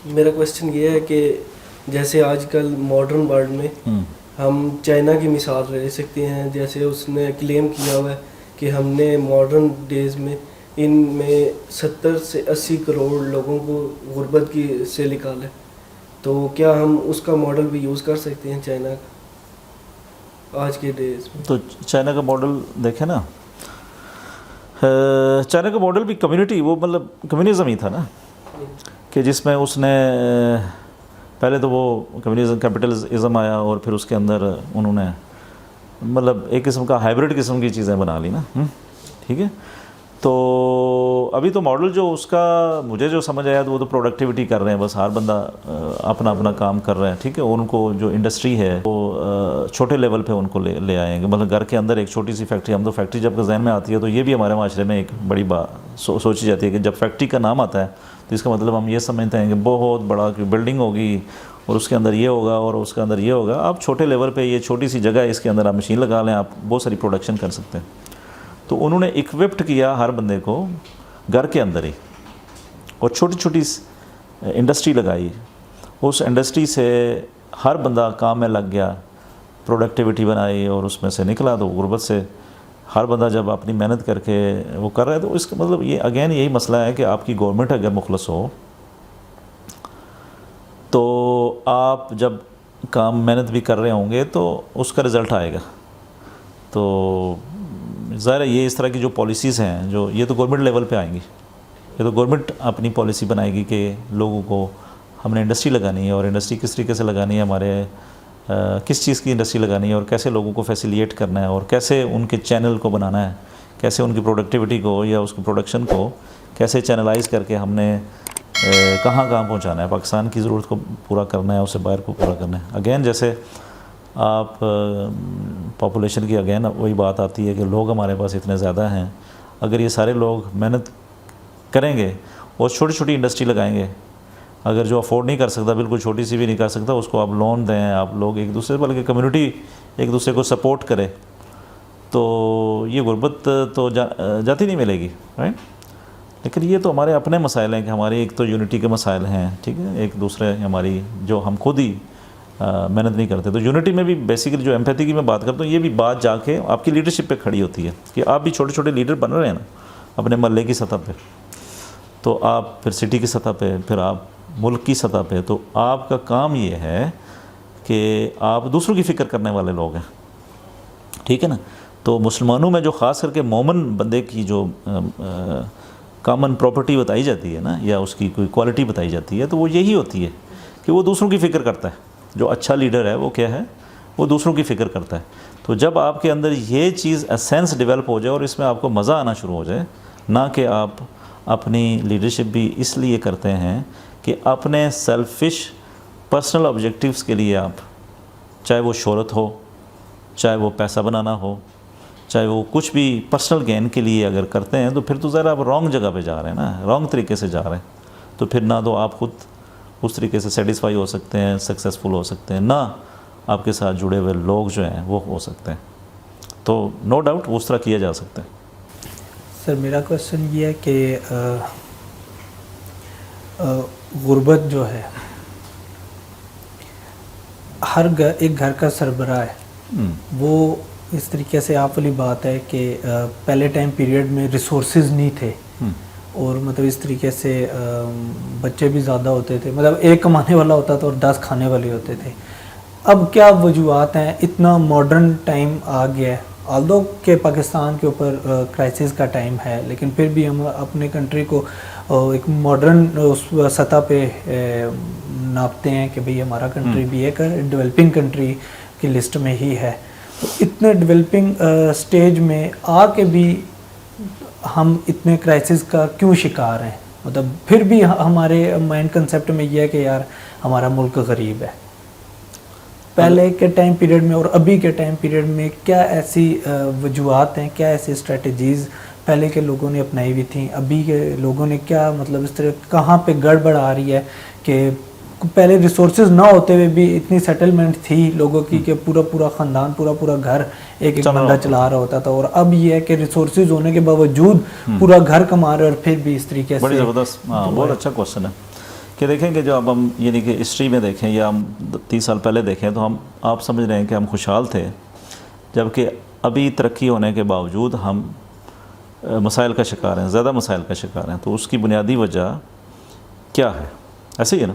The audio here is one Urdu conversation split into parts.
میرا کویشچن یہ ہے کہ جیسے آج کل ماڈرن ورلڈ میں ہم چائنا کی مثال لے سکتے ہیں. جیسے اس نے کلیم کیا ہوا ہے کہ ہم نے ماڈرن ڈیز میں ان میں 70 سے 80 کروڑ لوگوں کو غربت کی سے نکالا. تو کیا ہم اس کا ماڈل بھی یوز کر سکتے ہیں چائنا کا آج کے ڈیز میں؟ تو چائنا کا ماڈل دیکھیں نا, چائنا کا ماڈل بھی کمیونٹی, وہ مطلب کمیونزم ہی تھا نا, کہ جس میں اس نے پہلے تو وہ کمیونزم کیپٹلزم آیا اور پھر اس کے اندر انہوں نے مطلب ایک قسم کا ہائبرڈ قسم کی چیزیں بنا لی نا. ٹھیک ہے, تو ابھی تو ماڈل جو اس کا مجھے جو سمجھ آیا تو وہ تو پروڈکٹیوٹی کر رہے ہیں, بس ہر بندہ اپنا اپنا کام کر رہا ہے. ٹھیک ہے, ان کو جو انڈسٹری ہے وہ چھوٹے لیول پہ ان کو لے آئیں گے. مطلب گھر کے اندر ایک چھوٹی سی فیکٹری, ہم تو فیکٹری جب ذہن میں آتی ہے تو یہ بھی ہمارے معاشرے میں ایک بڑی بات سوچی جاتی ہے کہ جب فیکٹری کا نام آتا ہے تو اس کا مطلب ہم یہ سمجھتے ہیں کہ بہت بڑا بلڈنگ ہوگی اور اس کے اندر یہ ہوگا اور اس کے اندر یہ ہوگا. آپ چھوٹے لیول پہ یہ چھوٹی سی جگہ ہے, اس کے اندر آپ مشین لگا لیں, آپ بہت ساری پروڈکشن کر سکتے ہیں. تو انہوں نے اکوپڈ کیا ہر بندے کو گھر کے اندر ہی, اور چھوٹی چھوٹی انڈسٹری لگائی. اس انڈسٹری سے ہر بندہ کام میں لگ گیا, پروڈکٹیوٹی بنائی اور اس میں سے نکلا. تو غربت سے ہر بندہ جب اپنی محنت کر کے وہ کر رہا ہے, تو اس کا مطلب یہ اگین یہی مسئلہ ہے کہ آپ کی گورنمنٹ اگر مخلص ہو تو آپ جب کام محنت بھی کر رہے ہوں گے تو اس کا رزلٹ آئے گا. تو ظاہر ہے یہ اس طرح کی جو پالیسیز ہیں جو یہ تو گورنمنٹ لیول پہ آئیں گی, یہ تو گورنمنٹ اپنی پالیسی بنائے گی کہ لوگوں کو ہم نے انڈسٹری لگانی ہے, اور انڈسٹری کس طریقے سے لگانی ہے, ہمارے کس چیز کی انڈسٹری لگانی ہے, اور کیسے لوگوں کو فیسیلیٹ کرنا ہے, اور کیسے ان کے چینل کو بنانا ہے, کیسے ان کی پروڈکٹیوٹی کو یا اس کی پروڈکشن کو کیسے چینلائز کر کے ہم نے کہاں پہنچانا ہے, پاکستان کی ضرورت کو پورا کرنا ہے, اسے باہر کو پورا کرنا ہے. اگین جیسے آپ پاپولیشن کی اگین وہی بات آتی ہے کہ لوگ ہمارے پاس اتنے زیادہ ہیں, اگر یہ سارے لوگ محنت کریں گے اور چھوٹی چھوٹی انڈسٹری لگائیں گے, اگر جو افورڈ نہیں کر سکتا, بالکل چھوٹی سی بھی نہیں کر سکتا, اس کو آپ لون دیں, آپ لوگ ایک دوسرے بلکہ کمیونٹی ایک دوسرے کو سپورٹ کرے, تو یہ غربت تو جاتی نہیں ملے گی, رائٹ. لیکن یہ تو ہمارے اپنے مسائل ہیں کہ ہماری ایک تو یونٹی کے مسائل ہیں, ٹھیک ہے, ایک دوسرے ہماری جو ہم خود ہی محنت نہیں کرتے. تو یونٹی میں بھی بیسیکلی جو ایمپیتھی کی میں بات کرتا ہوں, یہ بھی بات جا کے آپ کی لیڈرشپ پہ کھڑی ہوتی ہے کہ آپ بھی چھوٹے چھوٹے لیڈر بن رہے ہیں نا اپنے محلے کی سطح پہ, تو آپ پھر سٹی کی سطح پہ, پھر آپ ملک کی سطح پہ. تو آپ کا کام یہ ہے کہ آپ دوسروں کی فکر کرنے والے لوگ ہیں, ٹھیک ہے نا. تو مسلمانوں میں جو خاص کر کے مومن بندے کی جو کامن پراپرٹی بتائی جاتی ہے نا, یا اس کی کوئی کوالٹی بتائی جاتی ہے, تو وہ یہی ہوتی ہے کہ وہ دوسروں کی فکر کرتا ہے. جو اچھا لیڈر ہے وہ کیا ہے, وہ دوسروں کی فکر کرتا ہے. تو جب آپ کے اندر یہ چیز اسینس ڈیولپ ہو جائے اور اس میں آپ کو مزہ آنا شروع ہو جائے, نہ کہ آپ اپنی لیڈرشپ بھی اس لیے کرتے ہیں کہ اپنے سیلفش پرسنل آبجیکٹیوز کے لیے آپ, چاہے وہ شہرت ہو, چاہے وہ پیسہ بنانا ہو, چاہے وہ کچھ بھی پرسنل گین کے لیے اگر کرتے ہیں, تو پھر تو ذرا آپ رانگ جگہ پہ جا رہے ہیں نا, رانگ طریقے سے جا رہے ہیں. تو پھر نہ تو آپ خود اس طریقے سے سیٹسفائی ہو سکتے ہیں, سکسیزفل ہو سکتے ہیں, نہ آپ کے ساتھ جڑے ہوئے لوگ جو ہیں وہ ہو سکتے ہیں. تو نو ڈاؤٹ اس طرح کیا جا سکتا ہے. سر میرا کویشچن یہ ہے کہ غربت جو ہے, ہر ایک گھر کا سربراہ ہے, وہ اس طریقے سے آپ والی بات ہے کہ پہلے ٹائم پیریڈ میں ریسورسز نہیں تھے, اور مطلب اس طریقے سے بچے بھی زیادہ ہوتے تھے, مطلب ایک کمانے والا ہوتا تھا اور 10 کھانے والے ہوتے تھے. اب کیا وجوہات ہیں, اتنا ماڈرن ٹائم آ گیا ہے, آلدو کہ پاکستان کے اوپر کرائسس کا ٹائم ہے, لیکن پھر بھی ہم اپنے کنٹری کو ایک ماڈرن سطح پہ ناپتے ہیں کہ بھئی ہمارا کنٹری بھی ایک ڈیولپنگ کنٹری کی لسٹ میں ہی ہے. تو اتنے ڈیولپنگ سٹیج میں آ کے بھی ہم اتنے کرائسس کا کیوں شکار ہیں؟ مطلب پھر بھی ہمارے مائنڈ کنسیپٹ میں یہ ہے کہ یار ہمارا ملک غریب ہے. پہلے کے ٹائم پیریڈ میں اور ابھی کے ٹائم پیریڈ میں کیا ایسی وجوہات ہیں, کیا ایسی اسٹریٹجیز پہلے کے لوگوں نے اپنائی ہوئی تھیں, ابھی کے لوگوں نے کیا مطلب اس طرح کہاں پہ گڑبڑ آ رہی ہے کہ پہلے ریسورسز نہ ہوتے ہوئے بھی اتنی سیٹلمنٹ تھی لوگوں کی کہ پورا خاندان پورا گھر ایک بندہ چلا رہا ہوتا تھا, اور اب یہ ہے کہ ریسورسز ہونے کے باوجود پورا گھر کما رہے اور پھر بھی اس طریقے سے. بڑی زبردست, بہت اچھا کوشچن ہے. کہ دیکھیں کہ جو اب ہم یعنی کہ ہسٹری میں دیکھیں یا ہم 30 سال پہلے دیکھیں تو آپ سمجھ رہے ہیں کہ ہم خوشحال تھے، جبکہ ابھی ترقی ہونے کے باوجود ہم مسائل کا شکار ہیں، زیادہ مسائل کا شکار ہیں. تو اس کی بنیادی وجہ کیا ہے؟ ایسے ہی ہے نا.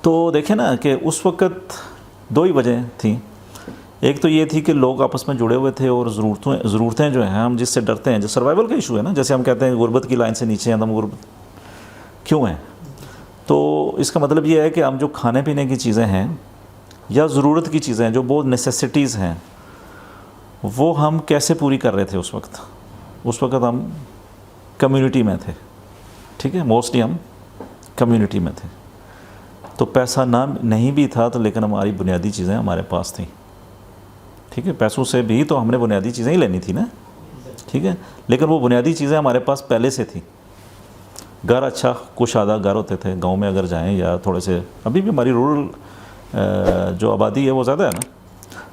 تو دیکھیں نا کہ اس وقت 2 ہی وجہیں تھیں. ایک تو یہ تھی کہ لوگ آپس میں جڑے ہوئے تھے اور ضرورتیں جو ہیں ہم جس سے ڈرتے ہیں، جو سروائیول کا ایشو ہے نا، جیسے ہم کہتے ہیں غربت کی لائن سے نیچے ہیں، ہم غربت کیوں ہیں؟ تو اس کا مطلب یہ ہے کہ ہم جو کھانے پینے کی چیزیں ہیں یا ضرورت کی چیزیں ہیں جو بہت نیسیسٹیز ہیں وہ ہم کیسے پوری کر رہے تھے اس وقت ہم کمیونٹی میں تھے. ٹھیک ہے، موسٹلی ہم کمیونٹی میں تھے. تو پیسہ نہیں بھی تھا تو لیکن ہماری بنیادی چیزیں ہمارے پاس تھیں. ٹھیک ہے، پیسوں سے بھی تو ہم نے بنیادی چیزیں ہی لینی تھی نا. ٹھیک ہے، لیکن وہ بنیادی چیزیں ہمارے پاس پہلے سے تھیں. گھر اچھا کشادہ گھر ہوتے تھے. گاؤں میں اگر جائیں یا تھوڑے سے، ابھی بھی ہماری رورل جو آبادی ہے وہ زیادہ ہے نا.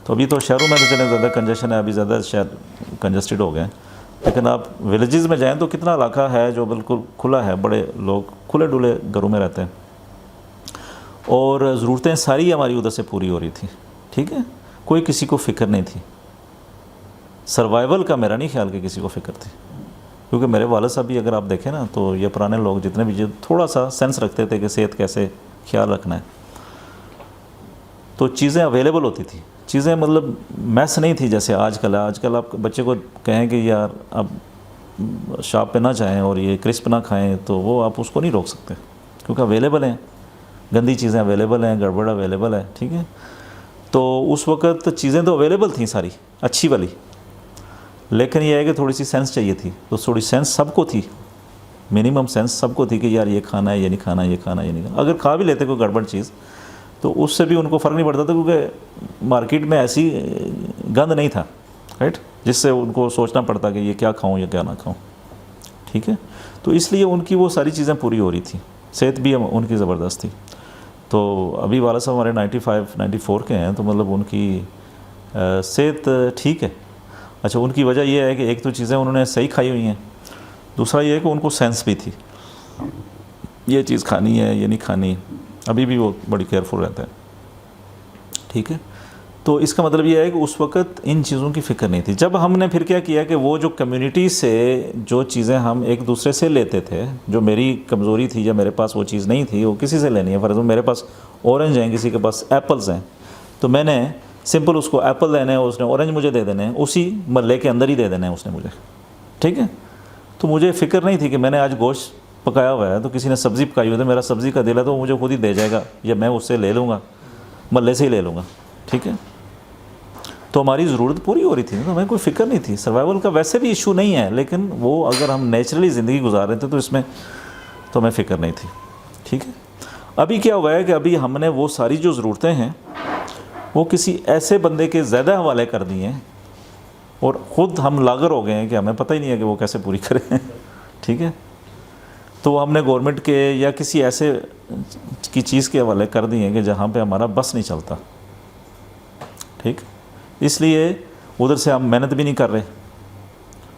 تو ابھی تو شہروں میں تو چلیں زیادہ کنجیشن ہے، ابھی زیادہ شہر کنجسٹڈ ہو گئے ہیں. لیکن آپ ولیجز میں جائیں تو کتنا علاقہ ہے جو بالکل کھلا ہے، بڑے لوگ کھلے ڈولے گھروں میں رہتے ہیں اور ضرورتیں ساری ہماری ادھر سے پوری ہو رہی تھی. ٹھیک ہے، کوئی کسی کو فکر نہیں تھی. سروائیول کا میرا نہیں خیال کہ کسی کو فکر تھی، کیونکہ میرے والد صاحب بھی اگر آپ دیکھیں نا تو یہ پرانے لوگ جتنے بھی تھوڑا سا سینس رکھتے تھے کہ صحت کیسے خیال رکھنا ہے. تو چیزیں اویلیبل ہوتی تھی، چیزیں مطلب میس نہیں تھی جیسے آج کل آپ بچے کو کہیں کہ یار اب شاپ پہ نہ جائیں اور یہ کرسپ نہ کھائیں تو وہ آپ اس کو نہیں روک سکتے کیونکہ اویلیبل ہیں، گندی چیزیں اویلیبل ہیں، گڑبڑ اویلیبل ہے. ٹھیک ہے، تو اس وقت چیزیں تو اویلیبل تھیں ساری اچھی والی، لیکن یہ ہے کہ تھوڑی سی سینس چاہیے تھی. تو تھوڑی سینس سب کو تھی، منیمم سینس سب کو تھی کہ یار یہ کھانا ہے، یہ نہیں کھانا، یہ کھانا، یہ نہیں کھانا. اگر کھا بھی لیتے کوئی گڑبڑ چیز تو اس سے بھی ان کو فرق نہیں پڑتا تھا کیونکہ مارکیٹ میں ایسی گند نہیں تھا، رائٹ، جس سے ان کو سوچنا پڑتا کہ یہ کیا کھاؤں یا کیا نہ کھاؤں. ٹھیک ہے، تو اس لیے ان کی وہ ساری چیزیں پوری ہو رہی تھیں. صحت بھی ان کی زبردست تھی. تو ابھی والد صاحب ہمارے 94 کے ہیں، تو مطلب ان کی صحت ٹھیک ہے. اچھا، ان کی وجہ یہ ہے کہ ایک تو چیزیں انہوں نے صحیح کھائی ہوئی ہیں، دوسرا یہ ہے کہ ان کو سینس بھی تھی، یہ چیز کھانی ہے یہ نہیں کھانی. ابھی بھی وہ بڑی کیئرفل رہتا ہے. ٹھیک ہے، تو اس کا مطلب یہ ہے کہ اس وقت ان چیزوں کی فکر نہیں تھی. جب ہم نے پھر کیا کیا کہ وہ جو کمیونٹی سے جو چیزیں ہم ایک دوسرے سے لیتے تھے، جو میری کمزوری تھی یا میرے پاس وہ چیز نہیں تھی وہ کسی سے لینی ہے، فار ایگزامپل میرے پاس اورنج ہیں، کسی کے پاس ایپلز ہیں، تو میں نے سمپل اس کو ایپل دینے ہیں، اس نے اورنج مجھے دے دینے ہیں، اسی محلے کے اندر ہی دے دینے ہیں اس نے مجھے. ٹھیک ہے، تو مجھے فکر نہیں تھی کہ میں نے آج گوشت پکایا ہوا ہے تو کسی نے سبزی پکائی ہوئی ہے، میرا سبزی کا دل ہے تو وہ مجھے خود ہی دے جائے گا یا میں اس سے لے لوں گا، محلے سے ہی لے لوں گا. ٹھیک ہے، تو ہماری ضرورت پوری ہو رہی تھی، تو ہمیں کوئی فکر نہیں تھی. سروائیول کا ویسے بھی ایشو نہیں ہے، لیکن وہ اگر ہم نیچرلی زندگی گزار رہے تھے تو اس میں تو ہمیں فکر نہیں تھی. ٹھیک ہے، ابھی کیا ہوا ہے کہ ابھی ہم نے وہ ساری جو ضرورتیں ہیں وہ کسی ایسے بندے کے زیادہ حوالے کر دی ہیں اور خود ہم لاغر ہو گئے ہیں کہ ہمیں پتہ ہی نہیں ہے کہ وہ کیسے پوری کریں. ٹھیک ہے، تو ہم نے گورنمنٹ کے یا کسی ایسے کی چیز کے حوالے کر دی ہیں کہ جہاں پہ ہمارا بس نہیں چلتا. ٹھیک، اس لیے ادھر سے ہم محنت بھی نہیں کر رہے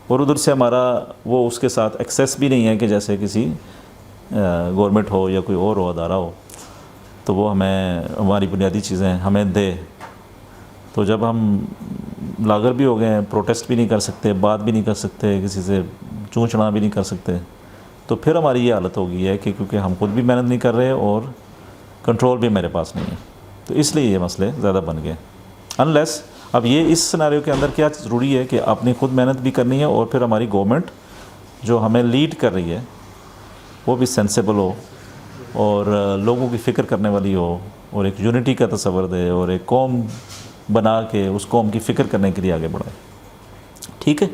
اور ادھر سے ہمارا وہ اس کے ساتھ ایکسیس بھی نہیں ہے کہ جیسے کسی گورنمنٹ ہو یا کوئی اور ہو ادارہ ہو تو وہ ہمیں ہماری بنیادی چیزیں ہمیں دے. تو جب ہم لاغر بھی ہو گئے ہیں، پروٹیسٹ بھی نہیں کر سکتے، بات بھی نہیں کر سکتے، کسی سے چوں چڑھا بھی نہیں کر سکتے، تو پھر ہماری یہ حالت ہو گئی ہے کہ کیونکہ ہم خود بھی محنت نہیں کر رہے اور کنٹرول بھی میرے پاس نہیں ہے. تو اس لیے یہ مسئلے زیادہ بن گئے. انلیس اب یہ اس سیناریو کے اندر کیا ضروری ہے کہ آپ نے خود محنت بھی کرنی ہے اور پھر ہماری گورنمنٹ جو ہمیں لیڈ کر رہی ہے وہ بھی سینسیبل ہو اور لوگوں کی فکر کرنے والی ہو اور ایک یونٹی کا تصور دے اور ایک قوم بنا کے اس قوم کی فکر کرنے کے لیے آگے بڑھائے. ٹھیک ہے،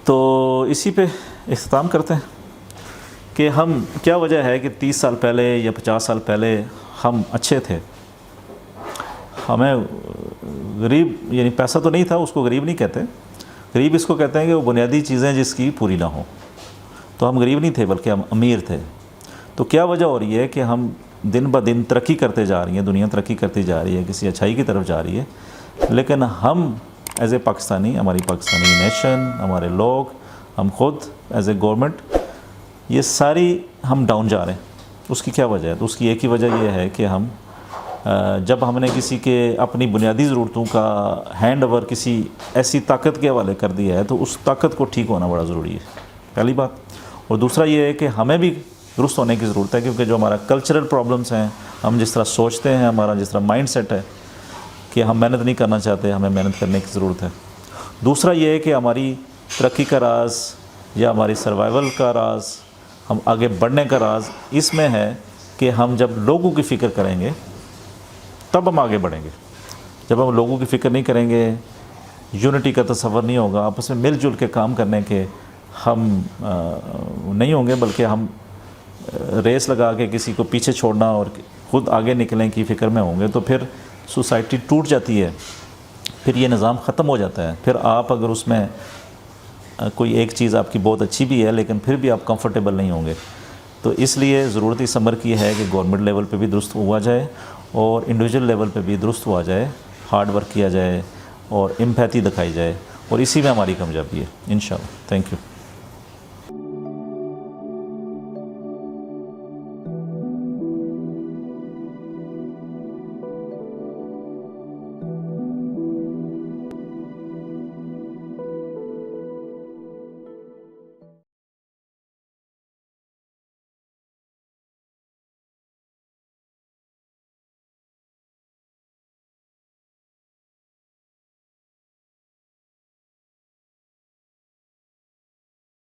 تو اسی پہ اختتام کرتے ہیں کہ ہم کیا وجہ ہے کہ 30 سال پہلے یا 50 سال پہلے ہم اچھے تھے. ہمیں غریب یعنی پیسہ تو نہیں تھا، اس کو غریب نہیں کہتے. غریب اس کو کہتے ہیں کہ وہ بنیادی چیزیں جس کی پوری نہ ہوں. تو ہم غریب نہیں تھے بلکہ ہم امیر تھے. تو کیا وجہ ہو رہی ہے کہ ہم دن بہ دن ترقی کرتے جا رہی ہیں، دنیا ترقی کرتی جا رہی ہے، کسی اچھائی کی طرف جا رہی ہے، لیکن ہم ایز اے پاکستانی، ہماری پاکستانی نیشن، ہمارے لوگ، ہم خود ایز اے گورنمنٹ یہ ساری ہم ڈاؤن جا رہے ہیں. اس کی کیا وجہ ہے؟ تو اس کی ایک ہی وجہ یہ ہے کہ ہم جب ہم نے کسی کے اپنی بنیادی ضرورتوں کا ہینڈ اوور کسی ایسی طاقت کے حوالے کر دیا ہے تو اس طاقت کو ٹھیک ہونا بڑا ضروری ہے، پہلی بات. اور دوسرا یہ ہے کہ ہمیں بھی درست ہونے کی ضرورت ہے، کیونکہ جو ہمارا کلچرل پرابلمس ہیں، ہم جس طرح سوچتے ہیں، ہمارا جس طرح مائنڈ سیٹ ہے کہ ہم محنت نہیں کرنا چاہتے، ہمیں محنت کرنے کی ضرورت ہے. دوسرا یہ ہے کہ ہماری ترقی کا راز یا ہماری سروائیول کا راز، ہم آگے بڑھنے کا راز اس میں ہے کہ ہم جب لوگوں کی فکر کریں گے تب ہم آگے بڑھیں گے. جب ہم لوگوں کی فکر نہیں کریں گے، یونٹی کا تصور نہیں ہوگا، آپس میں مل جل کے کام کرنے کے ہم نہیں ہوں گے، بلکہ ہم ریس لگا کے کسی کو پیچھے چھوڑنا اور خود آگے نکلنے کی فکر میں ہوں گے، تو پھر سوسائٹی ٹوٹ جاتی ہے، پھر یہ نظام ختم ہو جاتا ہے. پھر آپ اگر اس میں کوئی ایک چیز آپ کی بہت اچھی بھی ہے لیکن پھر بھی آپ کمفرٹیبل نہیں ہوں گے. تو اس لیے ضرورت اس امر کی ہے کہ گورنمنٹ لیول پہ بھی درست ہوا جائے اور انڈیویجول لیول پہ بھی درست ہوا جائے، ہارڈ ورک کیا جائے اور امپیتھی دکھائی جائے، اور اسی میں ہماری کامیابی ہے انشاءاللہ. Thank you.